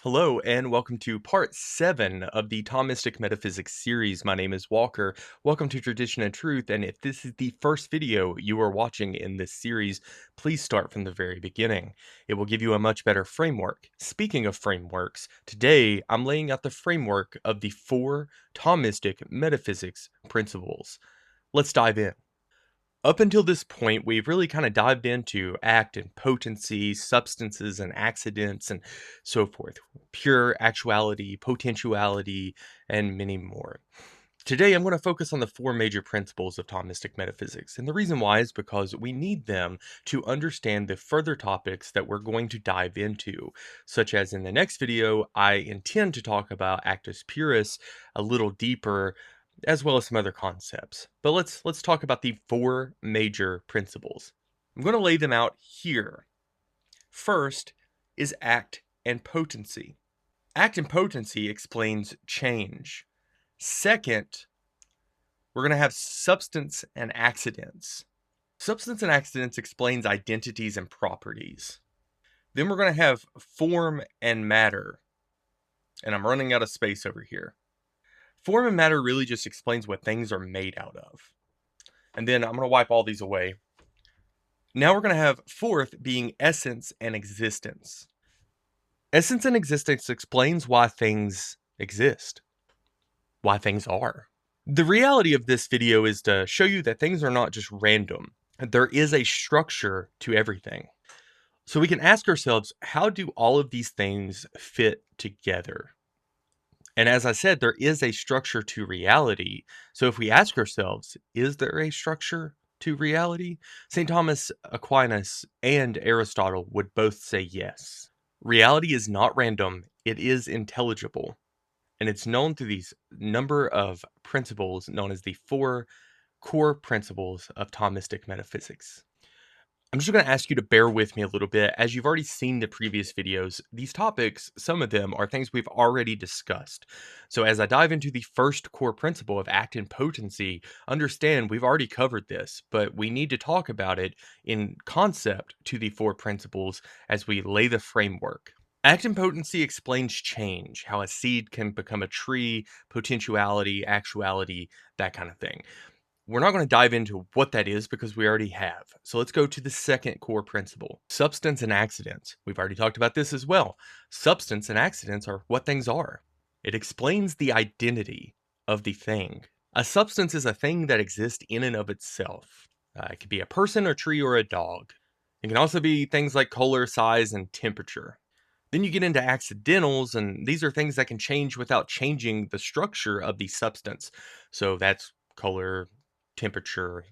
Hello, and welcome to part 7 of the Thomistic Metaphysics series. My name is Walker. Welcome to Tradition and Truth, and if this is the first video you are watching in this series, please start from the very beginning. It will give you a much better framework. Speaking of frameworks, today I'm laying out the framework of the 4 Thomistic Metaphysics principles. Let's dive in. Up until this point, we've really kind of dived into act and potency, substances and accidents, and so forth. Pure actuality, potentiality, and many more. Today, I'm going to focus on the 4 major principles of Thomistic metaphysics. And the reason why is because we need them to understand the further topics that we're going to dive into, such as in the next video, I intend to talk about actus purus a little deeper, as well as some other concepts. But let's talk about the 4 major principles. I'm going to lay them out here. First is act and potency. Act and potency explains change. Second, we're going to have substance and accidents. Substance and accidents explains identities and properties. Then we're going to have form and matter. And I'm running out of space over here. Form and matter really just explains what things are made out of. And then I'm going to wipe all these away. Now we're going to have fourth being essence and existence. Essence and existence explains why things exist, why things are. The reality of this video is to show you that things are not just random. There is a structure to everything. So we can ask ourselves, how do all of these things fit together? And as I said, there is a structure to reality. So if we ask ourselves, is there a structure to reality? St. Thomas Aquinas and Aristotle would both say yes. Reality is not random, it is intelligible. And it's known through these number of principles known as the 4 core principles of Thomistic metaphysics. I'm just going to ask you to bear with me a little bit. As you've already seen the previous videos, these topics, some of them are things we've already discussed. So as I dive into the first core principle of act and potency, understand we've already covered this, but we need to talk about it in concept to the 4 principles as we lay the framework. Act and potency explains change, how a seed can become a tree, potentiality, actuality, that kind of thing. We're not going to dive into what that is because we already have. So let's go to the second core principle, substance and accidents. We've already talked about this as well. Substance and accidents are what things are. It explains the identity of the thing. A substance is a thing that exists in and of itself. It could be a person, a tree, or a dog. It can also be things like color, size, and temperature. Then you get into accidentals, and these are things that can change without changing the structure of the substance. So that's color, temperature,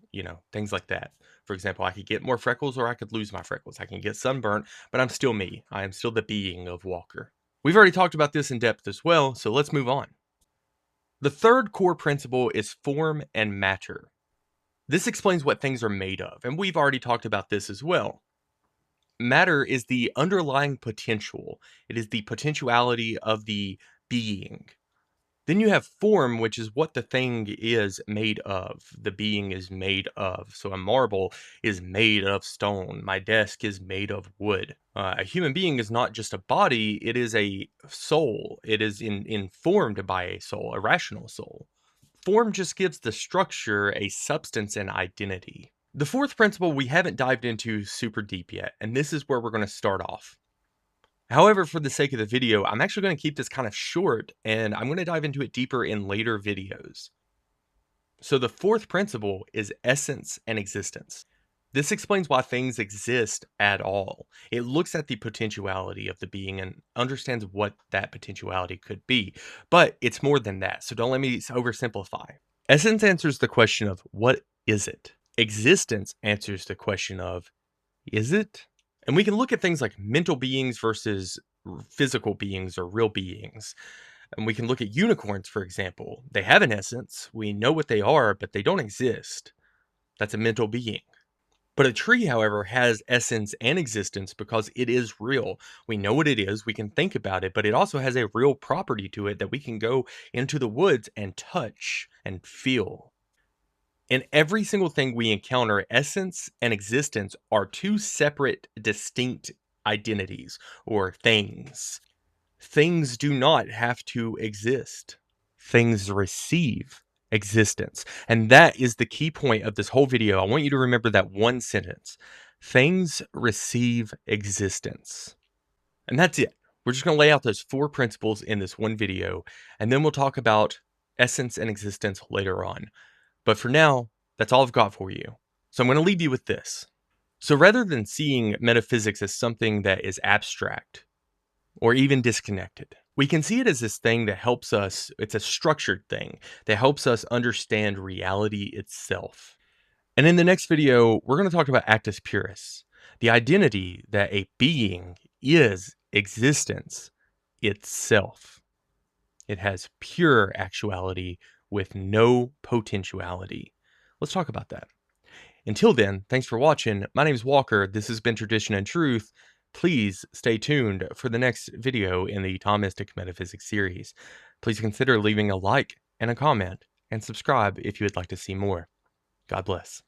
things like that. For example, I could get more freckles or I could lose my freckles. I can get sunburnt, but I'm still me. I am still the being of Walker. We've already talked about this in depth as well, so let's move on. The third core principle is form and matter. This explains what things are made of, and we've already talked about this as well. Matter is the underlying potential. It is the potentiality of the being. Then you have form, which is what the thing is made of. The being is made of. So a marble is made of stone. My desk is made of wood. A human being is not just a body, it is a soul. It is informed by a soul, a rational soul. Form just gives the structure a substance and identity. The fourth principle we haven't dived into super deep yet, and this is where we're going to start off. However, for the sake of the video, I'm actually going to keep this kind of short, and I'm going to dive into it deeper in later videos. So the fourth principle is essence and existence. This explains why things exist at all. It looks at the potentiality of the being and understands what that potentiality could be. But it's more than that, so don't let me oversimplify. Essence answers the question of what is it? Existence answers the question of is it? And we can look at things like mental beings versus physical beings or real beings. And we can look at unicorns, for example. They have an essence. We know what they are, but they don't exist. That's a mental being. But a tree, however, has essence and existence because it is real. We know what it is. We can think about it, but it also has a real property to it that we can go into the woods and touch and feel. In every single thing we encounter, essence and existence are 2 separate, distinct identities or things. things do not have to exist. Things receive existence. And that is the key point of this whole video. I want you to remember that one sentence. Things receive existence. And that's it. We're just going to lay out those 4 principles in this one video, and then we'll talk about essence and existence later on. But for now, that's all I've got for you. So I'm going to leave you with this. So rather than seeing metaphysics as something that is abstract or even disconnected, we can see it as this thing that helps us, it's a structured thing that helps us understand reality itself. And in the next video, we're going to talk about actus purus, the identity that a being is existence itself. It has pure actuality with no potentiality. Let's talk about that. Until then, thanks for watching. My name is Walker. This has been Tradition and Truth. Please stay tuned for the next video in the Thomistic Metaphysics series. Please consider leaving a like and a comment, and subscribe if you would like to see more. God bless.